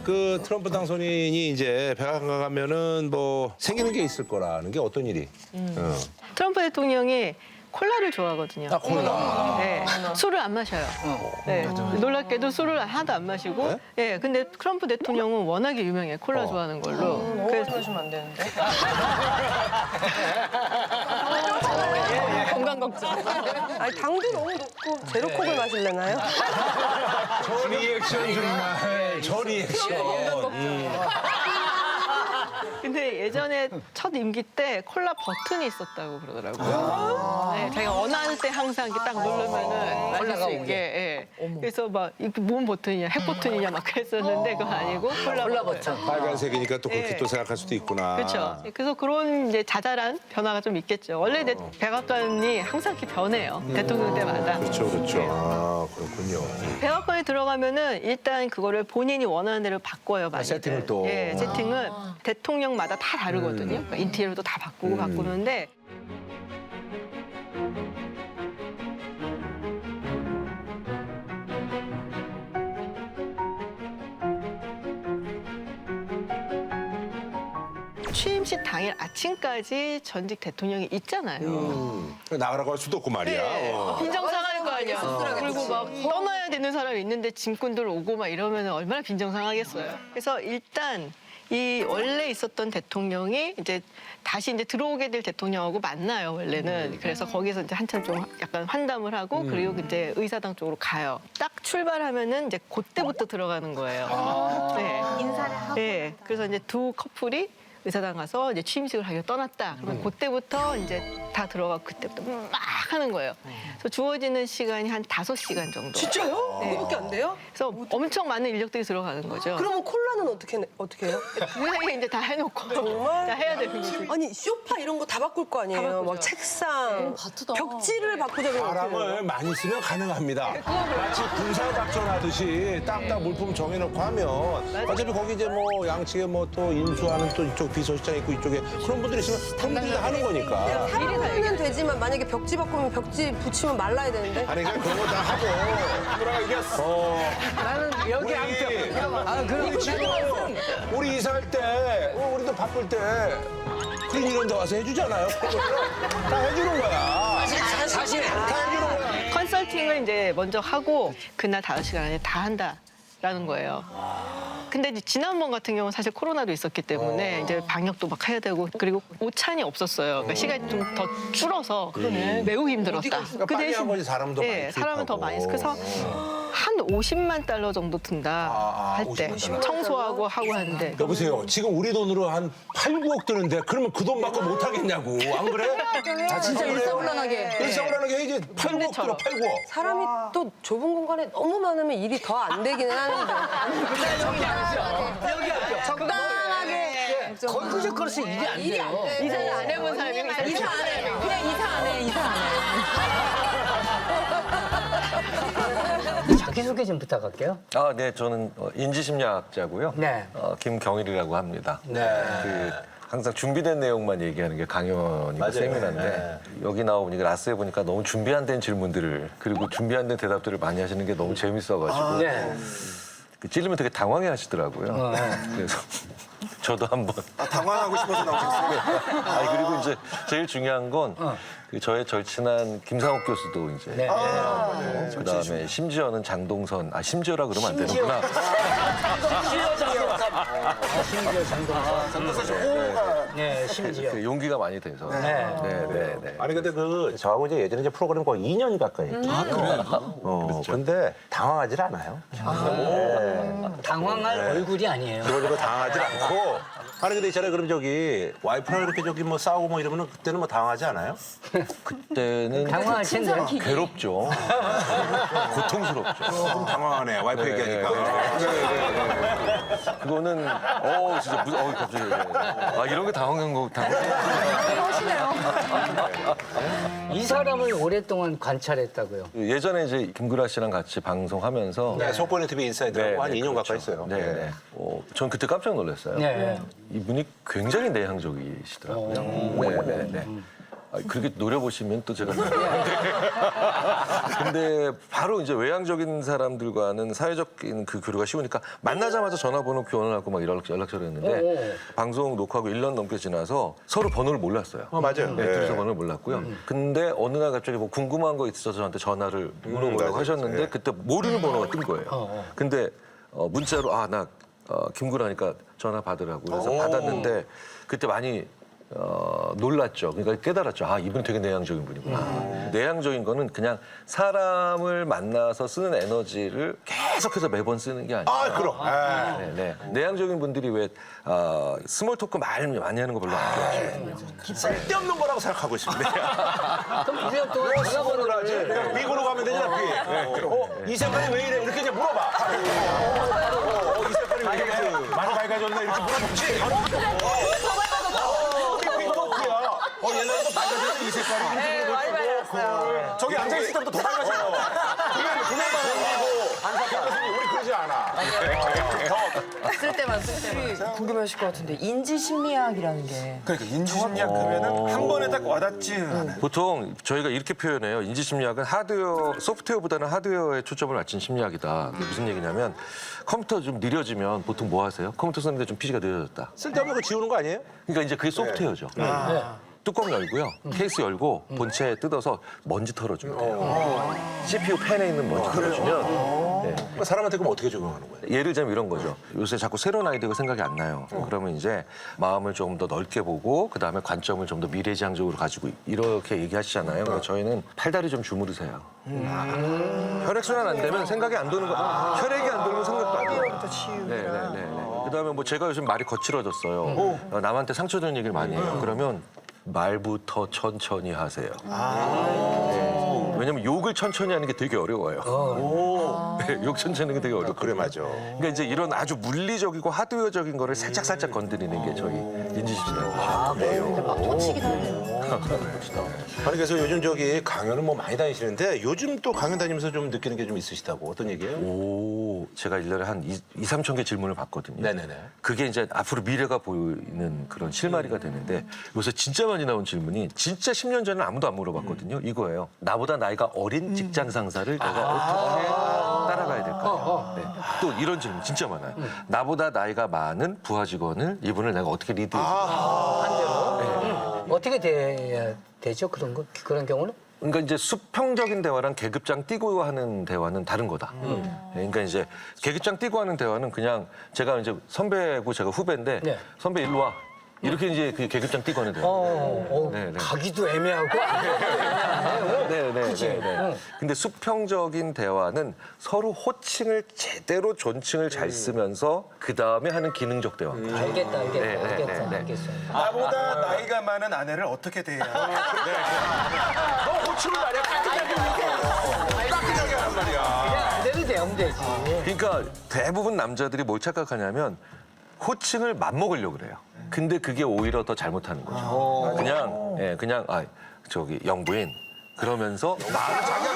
그 트럼프 당선인이 이제 백악관 가면은 뭐 생기는 게 있을 거라는 게 어떤 일이? 트럼프 대통령이 콜라를 좋아하거든요. 아 콜라. 네, 술을 안 마셔요. 네, 놀랍게도 술을 하나도 안 마시고. 네? 네, 근데 트럼프 대통령은 워낙에 유명해 콜라 좋아하는 걸로. 그래서 마시면 안 되는데. 건강 건강 걱정. 아니, 당도 너무 높고 제로콕을 마실래나요? 저 리액션 정말. 저 리액션. 근데 예전에 첫 임기 때 콜라 버튼이 있었다고 그러더라고요. 네, 자기가 원하는 때 항상 이렇게 딱 누르면은 마실 수 있게. 예. 그래서 막 이게 뭔 버튼이냐, 핵 버튼이냐 막 그랬었는데 그건 아니고 콜라 버튼. 빨간색이니까 또 그렇게 네. 또 생각할 수도 있구나. 그렇죠. 그래서 그런 이제 자잘한 변화가 좀 있겠죠. 원래 이제 백악관이 항상 이렇게 변해요. 대통령 때마다. 그렇죠, 그렇죠. 아, 그렇군요. 백악관에 들어가면은 일단 그거를 본인이 원하는 대로 바꿔요. 많이들. 세팅을 또. 예, 세팅은 대통령마다 다 다르거든요. 그러니까 인테리어도 다 바꾸고 바꾸는데 취임식 당일 아침까지 전직 대통령이 있잖아요. 나가라고 할 수도 없고 말이야. 네. 어. 빈정상할 거 아니야. 그리고 막 떠나야 되는 사람이 있는데 짐꾼들 오고 막 이러면 얼마나 빈정상하겠어요. 그래서 일단 이 원래 있었던 대통령이 이제 다시 이제 들어오게 될 대통령하고 만나요, 원래는. 그래서 거기서 이제 한참 좀 약간 환담을 하고 그리고 이제 의사당 쪽으로 가요. 딱 출발하면은 이제 그때부터 들어가는 거예요. 네. 인사를 하고. 네. 그래서 이제 두 커플이 의사당 가서 이제 취임식을 하기로 떠났다. 그러면 그때부터 이제 다 들어가고 그때부터 막 하는 거예요. 그래서 주어지는 시간이 한 5시간 정도. 진짜요? 네. 그거밖에 안 돼요? 그래서 엄청 많은 인력들이 들어가는 거죠. 그러면 콜라는 어떻게 해요? 그 사이에 이제 다 해놓고 다 해야 되는 거지. 아니, 소파 이런 거 다 바꿀 거 아니에요? 바꾸죠. 막 책상, 벽지를 바꾸자면 어떻게 해요? 바람을 많이 쓰면 가능합니다. 마치 군사작전하듯이 딱딱 물품 정해놓고 하면 어차피 거기 이제 뭐 양측에 뭐 또 인수하는 또 이쪽 비서실장 있고 이쪽에 그런 분들이 있으면 그분들이 다 하는 거니까. 사람은 되지만 만약에 벽지 바꾸면 벽지 붙이면 말라야 되는데. 아니 그냥 그런 거 다 하고 누나가 이겼어. 나는 여기 안 펴. 그럼 지금 우리 이사할 때 우리도 바쁠 때 그런 이런 데 와서 해주잖아요. 다 해주는 거야. 사실 다 해주는 거야. 컨설팅을 이제 먼저 하고 그날 5시간 안에 다 한다라는 거예요. 근데 이제 지난번 같은 경우는 사실 코로나도 있었기 때문에 이제 방역도 막 해야 되고 그리고 오찬이 없었어요. 그러니까 시간이 좀 더 줄어서 매우 힘들었다. 그러니까 빨리 한 거지 사람은 더 많이 네, 사람은 더 많이 투입하고. 그래서 한 50만 달러 정도 든다 할 때 50만 청소하고 하고 하는데 여보세요. 지금 우리 돈으로 한 8, 9억 드는데 그러면 그 돈 받고 못 하겠냐고. 안 그래? 진짜 일사불란하게. 일사불란하게 해야지. 8, 9억 들어, 8, 9억. 사람이 또 좁은 공간에 너무 많으면 일이 더 안 되기는 하는데. 적당하게. 거기서 걸어서 일이 안 돼요. 이사를 안 해본 사람이 이사 안 해. 그냥 이사 안 해. 이사 안 해. 자기소개 좀 부탁할게요. 아, 네, 저는 인지심리학자고요. 네. 김경일이라고 합니다. 네. 항상 준비된 내용만 얘기하는 게 강연이고 세미나인데 여기 나오니까 라스에 보니까 너무 준비 안 된 질문들을 그리고 준비 안 된 대답들을 많이 하시는 게 너무 재밌어가지고 네. 찔리면 되게 당황해 하시더라고요. 그래서 저도 한번 당황하고 싶어서 나오셨어요. 아니 그리고 이제 제일 중요한 건 그 저의 절친한 김상욱 교수도 이제 네. 그다음에 심지어는 장동선 심지어라 그러면 안 되는구나. 심지어 장동선. 네, 심지어. 그 용기가 많이 돼서. 네. 아니 근데 저하고 이제 예전에 이제 프로그램 거의 2년 가까이 했죠. 그래요? 근데 당황하질 않아요. 당황할 얼굴이 아니에요. 그러고 당황하지 않고. 아니 근데 있잖아요. 그럼 저기 와이프랑 이렇게 저기 뭐 싸우고 뭐 이러면은 그때는 뭐 당황하지 않아요? 그때는 당황할 텐데. 괴롭죠. 고통스럽죠. 그럼 당황하네. 와이프 얘기하니까. 그거는 진짜 갑자기 아 이런 게 당황한 거 이 사람을 오랫동안 관찰했다고요. 예전에 이제 김구라 씨랑 같이 방송하면서 네, 속보네 TV 인사이드라고 한 2년 가까이 했어요. 네. 전 그때 깜짝 놀랐어요. 네. 이분이 굉장히 내향적이시더라고요. 네. 그렇게 노려보시면 또 제가. 근데 바로 이제 외향적인 사람들과는 사회적인 그 교류가 쉬우니까 만나자마자 전화번호 교환하고 막 연락처를 했는데 방송 녹화하고 1년 넘게 지나서 서로 번호를 몰랐어요. 맞아요. 네, 둘이서 번호를 몰랐고요. 근데 어느 날 갑자기 뭐 궁금한 거 있어서 저한테 전화를 물어보라고 맞아요. 하셨는데 네. 그때 모르는 번호가 뜬 거예요. 근데 문자로 나 김구라니까 전화 받으라고 그래서 받았는데 그때 많이 놀랐죠. 그러니까 깨달았죠. 아, 이분이 되게 내향적인 분이구나. 내향적인 거는 그냥 사람을 만나서 쓰는 에너지를 계속해서 매번 쓰는 게 아니에요. 아, 그럼. 네, 네. 내향적인 분들이 왜 스몰 토크 말 많이 하는 거 별로 안 좋아해요. 쓸데없는 거라고 생각하고 있습니다. 그럼 1년 동안 전화번호를 하지. 그냥 미국으로 가면 되잖아, 그게. 이 색깔이 왜 이래? 이렇게 이제 물어봐. 이 색깔이 왜 이래? 많이 밝아졌나? 이렇게 물어보지. 핑크야. 옛날에 밝아졌는데 이 색깔이. 네, 많이 밝았어요. 저기 앉아있을 때부터 더 밝아져요. 우리 그러지 않아. 쓸 때만 궁금해하실 것 같은데 인지심리학이라는 게 그러니까 인지심리학 하면은 한 번에 딱 와닿지 않아요. 보통 저희가 이렇게 표현해요. 인지심리학은 하드웨어, 소프트웨어보다는 하드웨어에 초점을 맞춘 심리학이다. 그게 무슨 얘기냐면 컴퓨터 좀 느려지면 보통 뭐 하세요? 컴퓨터 쓰는데 좀 PC가 느려졌다. 쓸데없는 거 지우는 거 아니에요? 그러니까 이제 그게 소프트웨어죠. 뚜껑 열고요. 케이스 열고 본체 뜯어서 먼지 털어주면 돼요. CPU 팬에 있는 먼지 털어주면 네. 사람한테 그럼 어떻게 적용하는 거예요? 예를 들면 이런 거죠. 요새 자꾸 새로운 아이디어가 생각이 안 나요. 그러면 이제 마음을 좀 더 넓게 보고 그다음에 관점을 좀 더 미래지향적으로 가지고 이렇게 얘기하시잖아요. 그래서 저희는 팔다리 좀 주무르세요. 혈액순환 안 되면 생각이 안 도는 거. 혈액이 안 돌면 생각도 안 돼요. 네. 그다음에 뭐 제가 요즘 말이 거칠어졌어요. 남한테 상처 주는 얘기를 많이 해요. 그러면 말부터 천천히 하세요. 네. 왜냐면 욕을 천천히 하는 게 되게 어려워요. 네, 욕 천천히 하는 게 되게 어려워요. 그래, 맞아. 그러니까 이제 이런 아주 물리적이고 하드웨어적인 거를 살짝 건드리는 게 저희 인지심리학이에요. 터치긴 하네요. 아니 그래서 요즘 저기 강연을 뭐 많이 다니시는데 요즘 또 강연 다니면서 좀 느끼는 게 좀 있으시다고 어떤 얘기예요? 오, 제가 1년에 한 3천 개 질문을 받거든요. 네네네. 그게 이제 앞으로 미래가 보이는 그런 실마리가 되는데 요새 진짜 많이 나온 질문이 진짜 10년 전에는 아무도 안 물어봤거든요. 이거예요. 나보다 나이가 어린 직장 상사를 내가 어떻게 따라가야 될까요? 네. 또 이런 질문 진짜 많아요. 나보다 나이가 많은 부하 직원을 이분을 내가 어떻게 리드해 줄까? 어떻게 돼야 되죠? 그런 경우는? 그러니까 이제 수평적인 대화랑 계급장 띄고 하는 대화는 다른 거다. 그러니까 이제 계급장 띄고 하는 대화는 그냥 제가 이제 선배고 제가 후배인데 네. 선배 일로 와. 이렇게 이제 그 계급장 띄고 하는 대화. 네. 가기도 애매하고. 네. 근데 수평적인 대화는 서로 호칭을 제대로 존칭을 잘 쓰면서 그 다음에 하는 기능적 대화. 알겠다. 알겠어. 나보다 나이가 많은 아내를 어떻게 대해야 너 호칭을 말이야. 깔끔하게 하란 말이야. 안 돼도 되면 되지. 그러니까 대부분 남자들이 뭘 착각하냐면 호칭을 맘먹으려고 그래요. 근데 그게 오히려 더 잘못하는 거죠. 그냥 저기 영부인 그러면서 마음을 자기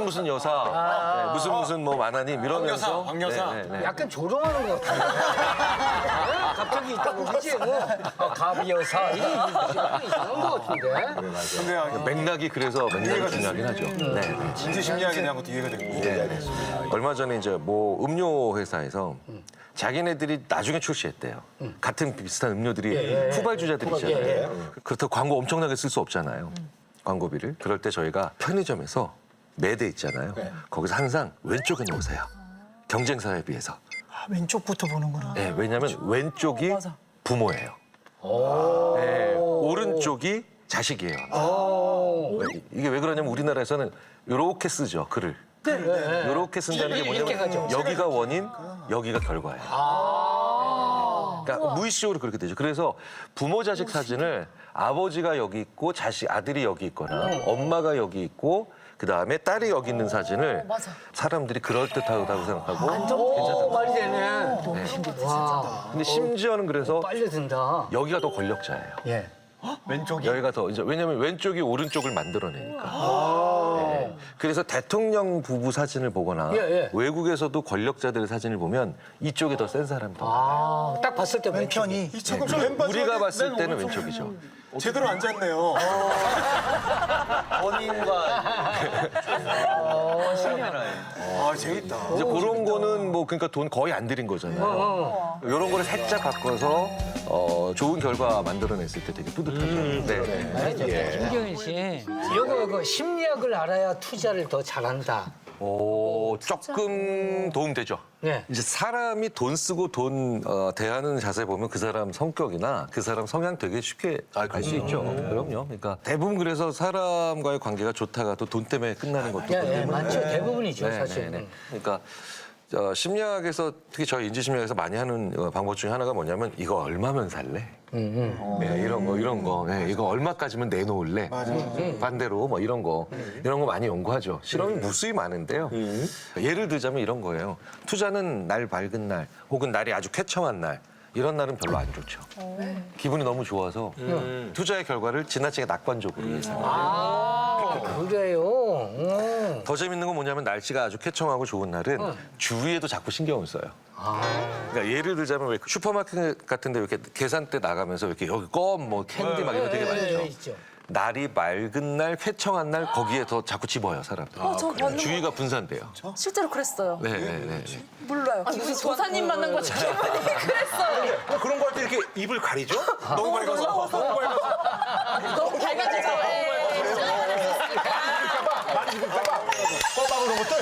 무슨 여사, 무슨 뭐 마나님 이러면서 황여사. 약간 조롱하는 것 같은데. 갑자기 있다고 그지? 가비 여사 이런 이상한 것 같은데. 근데 맥락이 그래서 맥락이 중요하긴 하죠. 인지심리학에 대한 것도 이해가 되고. 얼마 전에 이제 뭐 음료 회사에서 자기네들이 나중에 출시했대요. 같은 비슷한 음료들이 후발주자들이 있잖아요. 그렇다고 광고 엄청나게 쓸 수 없잖아요. 광고비를. 그럴 때 저희가 편의점에서 매대 있잖아요. 거기서 항상 왼쪽에 놓으세요. 경쟁사에 비해서. 왼쪽부터 보는구나. 네, 왜냐하면 왼쪽이 부모예요. 네, 오른쪽이 자식이에요. 이게 왜 그러냐면 우리나라에서는 이렇게 쓰죠, 글을. 이렇게 쓴다는 게 뭐냐면 여기가 원인, 여기가 결과예요. 그러니까 무의식적으로 그렇게 되죠. 그래서 부모 자식 사진을 아버지가 여기 있고 아들이 여기 있거나 엄마가 여기 있고 그다음에 딸이 여기 있는 사진을 사람들이 그럴듯하다고 생각하고 괜찮다고. 말이 되네. 너무 신기해. 와. 근데 심지어는 그래서 빨리 든다. 여기가 더 권력자예요. 예. 여기가 더 이제 왜냐면 왼쪽이 오른쪽을 만들어내니까. 네. 그래서 대통령 부부 사진을 보거나 외국에서도 권력자들의 사진을 보면 이쪽이 더 센 사람이 더. 딱 봤을 때 왼편이. 이쪽은 좀 왼바지. 우리가 봤을 때는 왼쪽이죠. 제대로 앉았네요. 아, 재밌다. 이제 그런 거는 뭐 그러니까 돈 거의 안 들인 거잖아요. 이런 거를 살짝 바꿔서 좋은 결과 만들어냈을 때 되게 뿌듯하죠. 네. 김경인 씨, 이거 심리학을 알아야 투자를 더 잘한다. 조금 도움되죠. 네. 이제 사람이 돈 쓰고 돈 대하는 자세 보면 그 사람 성격이나 그 사람 성향 되게 쉽게 알 수 있죠. 그럼요. 그러니까 대부분 그래서 사람과의 관계가 좋다가도 돈 때문에 끝나는 것도 예, 많죠. 대부분이죠, 사실. 그러니까 심리학에서 특히 저희 인지심리학에서 많이 하는 방법 중에 하나가 뭐냐면 이거 얼마면 살래? 네, 이런 거. 네, 이거 얼마까지면 내놓을래? 반대로 뭐 이런 거 많이 연구하죠. 실험이 무수히 많은데요. 예를 들자면 이런 거예요. 투자는 날 밝은 날, 혹은 날이 아주 쾌청한 날. 이런 날은 별로 안 좋죠. 기분이 너무 좋아서 투자의 결과를 지나치게 낙관적으로 예상해요. 그래요. 더 재밌는 건 뭐냐면 날씨가 아주 쾌청하고 좋은 날은 주위에도 자꾸 신경을 써요. 그러니까 예를 들자면 왜 슈퍼마켓 같은데 이렇게 계산대 나가면서 이렇게 여기 껌, 뭐 캔디 막 이런 거 되게 많죠. 있죠. 날이 맑은 날, 쾌청한 날 거기에 더 자꾸 집어요 사람들. 저 봤는 주위가 분산돼요. 실제로 그랬어요. 네. 몰라요. 무슨 조사님 만난 것처럼 그랬어요. 그런 거 할 때 이렇게 입을 가리죠? 너무 밝아서. 너무 밝아서. 너무 밝아져서. 많이 입을까봐. 껌하고 그런 것도.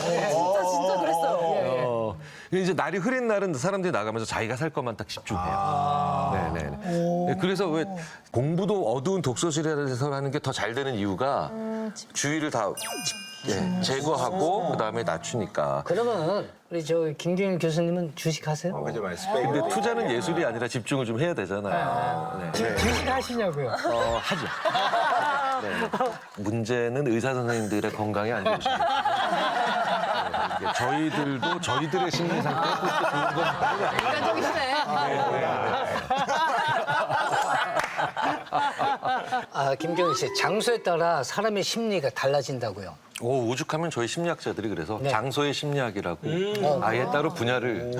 진짜 그랬어요. 이제 날이 흐린 날은 사람들이 나가면서 자기가 살 것만 딱 집중해요. 네. 그래서 왜 공부도 어두운 독서실에서 하는 게 더 잘 되는 이유가 주위를 다 제거하고 그다음에 낮추니까. 그러면 우리 저 김경일 교수님은 주식하세요? 근데 투자는 예술이 아니라 집중을 좀 해야 되잖아요. 네. 주식하시냐고요? 하죠. 네. 문제는 의사 선생님들의 건강에 안 좋으십니다. 네, 저희들도 저희들의 심리 상태가 그렇게 좋은 건 아니에요. 인간적이시네. 김경일 씨, 장소에 따라 사람의 심리가 달라진다고요. 오죽하면 저희 심리학자들이 그래서 장소의 심리학이라고 아예 따로 분야를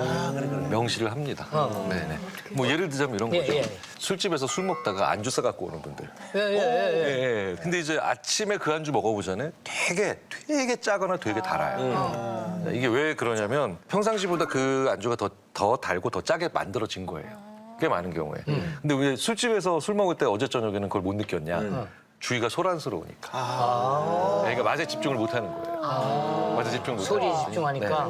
명시를 합니다. 네네. 뭐 예를 들자면 이런 거죠. 술집에서 술 먹다가 안주 싸갖고 오는 분들. 예. 근데 이제 아침에 그 안주 먹어보잖아요. 되게 짜거나 되게 달아요. 이게 왜 그러냐면 평상시보다 그 안주가 더 달고 더 짜게 만들어진 거예요. 꽤 많은 경우에. 근데 왜 술집에서 술 먹을 때 어제 저녁에는 그걸 못 느꼈냐? 주위가 소란스러우니까. 그러니까 맛에 집중을 못 하는 거예요. 맛에 집중을 못 소리에 하니까. 집중하니까.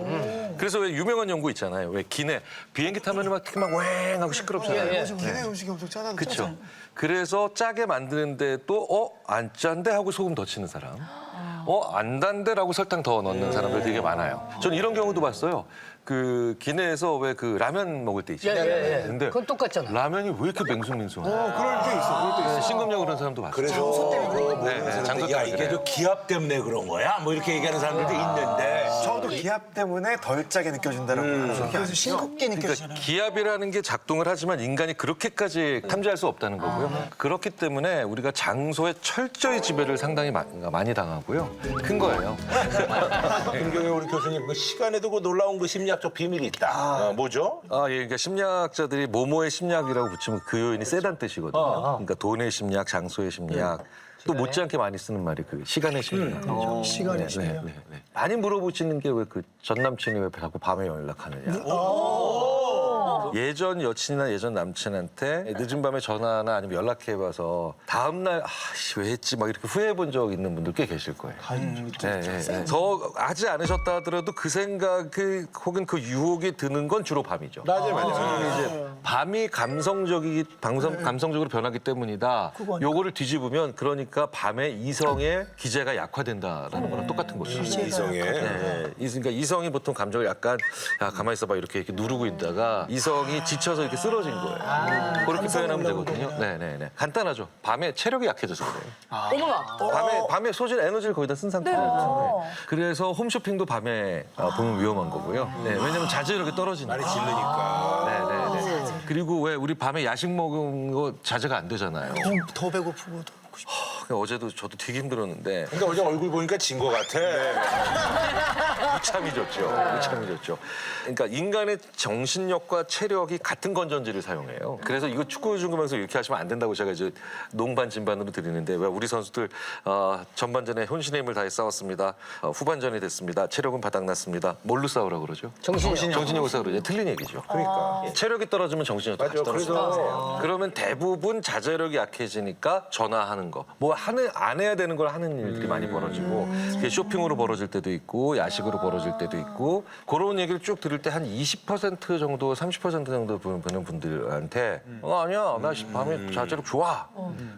그래서 왜 유명한 연구 있잖아요. 왜 기내 비행기 타면 막 특히 막 왱하고 시끄럽잖아요. 기내 음식이 엄청 짜다. 그렇죠. 그래서 짜게 만드는데 또 안 짠데 하고 소금 더 치는 사람. 안 단데라고 설탕 더 넣는 사람들 되게 많아요. 저는 이런 경우도 봤어요. 그 기내에서 왜 그 라면 먹을 때 있잖아요. 근데 그건 똑같잖아. 라면이 왜 이렇게 맹숭맹숭하냐. 그럴 때 있어. 심금령 그런 사람도 봤어요. 그래서 장소 야 때문에 이게 그래요. 저 기압 때문에 그런 거야? 뭐 이렇게 얘기하는 사람들도 있는데. 저도 기압 때문에 덜 짜게 느껴진다라고. 그래서 싱겁게 그러니까 기압이라는 게 작동을 하지만 인간이 그렇게까지 탐지할 수 없다는 거고요. 그렇기 때문에 우리가 장소에 철저히 지배를 상당히 많이 당하고요. 큰 거예요. 김경일 우리 교수님 그 시간에도 그 놀라운 그 심리학적 비밀이 있다. 뭐죠? 그러니까 심리학자들이 모모의 심리학이라고 붙이면 그 요인이 세단 뜻이거든요. 그러니까 돈의 심리학, 장소의 심리학. 또 못지않게 많이 쓰는 말이 그 시간의 심리학이죠. 시간의 심리학. 많이 물어보시는 게 왜 그 전 남친이 왜 자꾸 밤에 연락하느냐. 예전 여친이나 예전 남친한테 늦은 밤에 전화나 아니면 연락해봐서 다음날 왜 했지 막 이렇게 후회해본 적 있는 분들 꽤 계실 거예요. 더 하지 않으셨다 하더라도 그 생각 혹은 그 유혹이 드는 건 주로 밤이죠. 맞아요. 이제 밤이 감성적으로 변하기 때문이다. 요거를 뒤집으면 그러니까 밤에 이성의 기제가 약화된다라는 거랑 똑같은 거죠. 이성에. 그러니까 이성이 보통 감정을 약간 야 가만히 있어봐 이렇게 누르고 있다가 이성이 지쳐서 이렇게 쓰러진 거예요. 그렇게 표현하면 되거든요. 네네네. 간단하죠. 밤에 체력이 약해져서 그래요. 어머나. 밤에 소질 에너지를 거의 다 쓴 상태예요. 그래서 홈쇼핑도 밤에 보면 위험한 거고요. 왜냐면 자제력이 떨어지니까. 많이 질르니까. 네네네. 그리고 왜 우리 밤에 야식 먹은 거 자제가 안 되잖아요. 더 배고프고 더 먹고 싶어. 어제도 저도 되게 힘들었는데 그러니까 어제 얼굴 보니까 진 거 같아. 무참히 좋죠. 그러니까 인간의 정신력과 체력이 같은 건전지를 사용해요. 그래서 이거 축구 중계방에서 이렇게 하시면 안 된다고 제가 이제 농반 진반으로 드리는데 왜 우리 선수들 전반전에 혼신의 힘을 다해 싸웠습니다. 후반전이 됐습니다. 체력은 바닥났습니다. 뭘로 싸우라고 그러죠? 정신력으로 싸우죠. 틀린 얘기죠. 그러니까 체력이 떨어지면 정신력도 같이 떨어져요. 그러면 대부분 자제력이 약해지니까 전화하는 거, 뭐 안 해야 되는 걸 하는 일들이 많이 벌어지고 그게 쇼핑으로 벌어질 때도 있고 야식으로 벌어질 때도 있고 그런 얘기를 쭉 들을 때 한 20% 정도, 30% 정도 보는 분들한테 아니야 나 밤에 자제력 좋아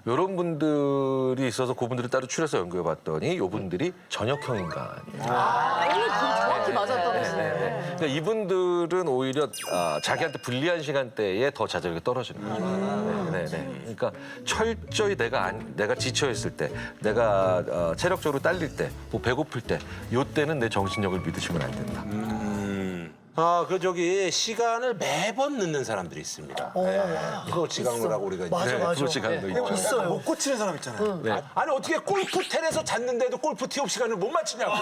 이런 분들이 있어서 그분들을 따로 추려서 연구해봤더니 이분들이 저녁형 인간이에요. 정확히 맞았다고. 그러니까 이분들은 오히려 자기한테 불리한 시간대에 더 자제력이 떨어지는 거죠. 그러니까 철저히 내가 지쳐 있을 때, 내가 체력적으로 딸릴 때, 뭐 배고플 때, 요때는 내 정신력을 믿으시면 안 된다. 그 저기 시간을 매번 늦는 사람들이 있습니다. 그거 지각로라고 우리가 맞아, 맞아. 그거 지각로 있죠. 있어요. 못 고치는 사람 있잖아요. 아니 어떻게 골프텔에서 잤는데도 골프 티업 시간을 못 맞추냐고.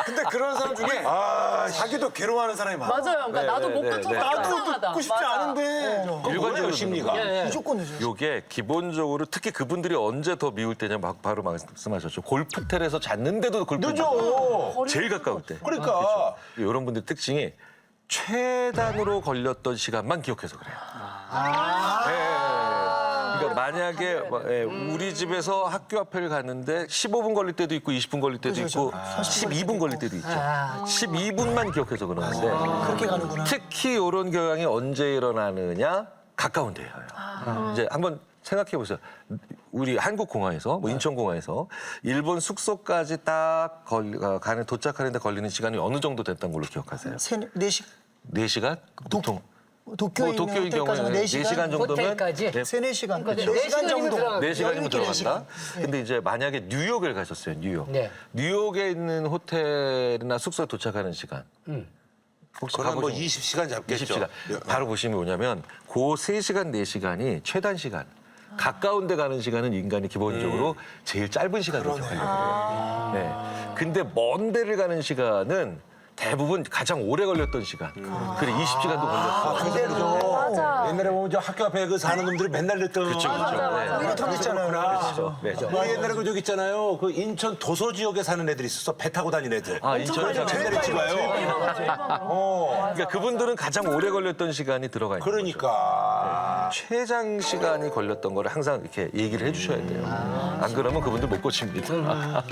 근데 그런 사람 중에 자기도 괴로워하는 사람이 많아. 맞아요. 그러니까 나도 못 고쳐. 나도 듣고 싶지 않은데. 일관적으로 심리가. 무조건 늦어. 요게 기본적으로 특히 그분들이 언제 더 미울 때냐 바로 말씀하셨죠. 골프텔에서 잤는데도 골프 늦어. 제일 가까울 때. 그러니까. 이런 분들 특징이 최단으로 걸렸던 시간만 기억해서 그래요. 그러니까 만약에 우리 집에서 학교 앞에를 갔는데 15분 걸릴 때도 있고 20분 걸릴 때도 있고 12분 걸릴 때도 있죠. 12분만 기억해서 그러는데 그렇게 가는구나. 특히 이런 경향이 언제 일어나느냐? 가까운 데예요. 이제 한번 생각해 보세요. 우리 한국공항에서, 뭐 인천공항에서 일본 숙소까지 딱 도착하는데 걸리는 시간이 어느 정도 됐던 걸로 기억하세요? 4시 4시간? 보통. 도쿄에 있는 도쿄인 경우에는 호텔까지 4시간 정도면 호텔까지? 4시간. 그러니까 4시간 정도. 4시간이면 들어간다. 네. 근데 이제 만약에 뉴욕을 가셨어요, 뉴욕. 네. 뉴욕에 있는 호텔이나 숙소에 도착하는 시간. 혹시 그건 뭐 가보신 20시간 잡겠죠. 20시간. 바로 보시면 뭐냐면 그 3시간, 4시간이 최단 시간. 가까운 데 가는 시간은 인간이 기본적으로 제일 짧은 시간으로 기억하려고 해요. 네. 근데 먼 데를 가는 시간은 대부분 가장 오래 걸렸던 시간. 그래 20시간도 걸렸어. 옛날에 보면 저 학교 앞에 그 사는 놈들이 맨날 늦던. 그렇죠, 그렇죠. 오히려 더 늦잖아요. 네. 뭐 옛날에 그 저기 있잖아요. 그 인천 도서 지역에 사는 애들이 있었어. 배 타고 다니는 애들. 인천에서 맨날 일찍 와요. 그러니까 그분들은 가장 오래 걸렸던 시간이 들어가 있는 거죠. 그러니까. 최장 시간이 걸렸던 거를 항상 이렇게 얘기를 해주셔야 돼요. 안 그러면 그분들 못 고칩니다.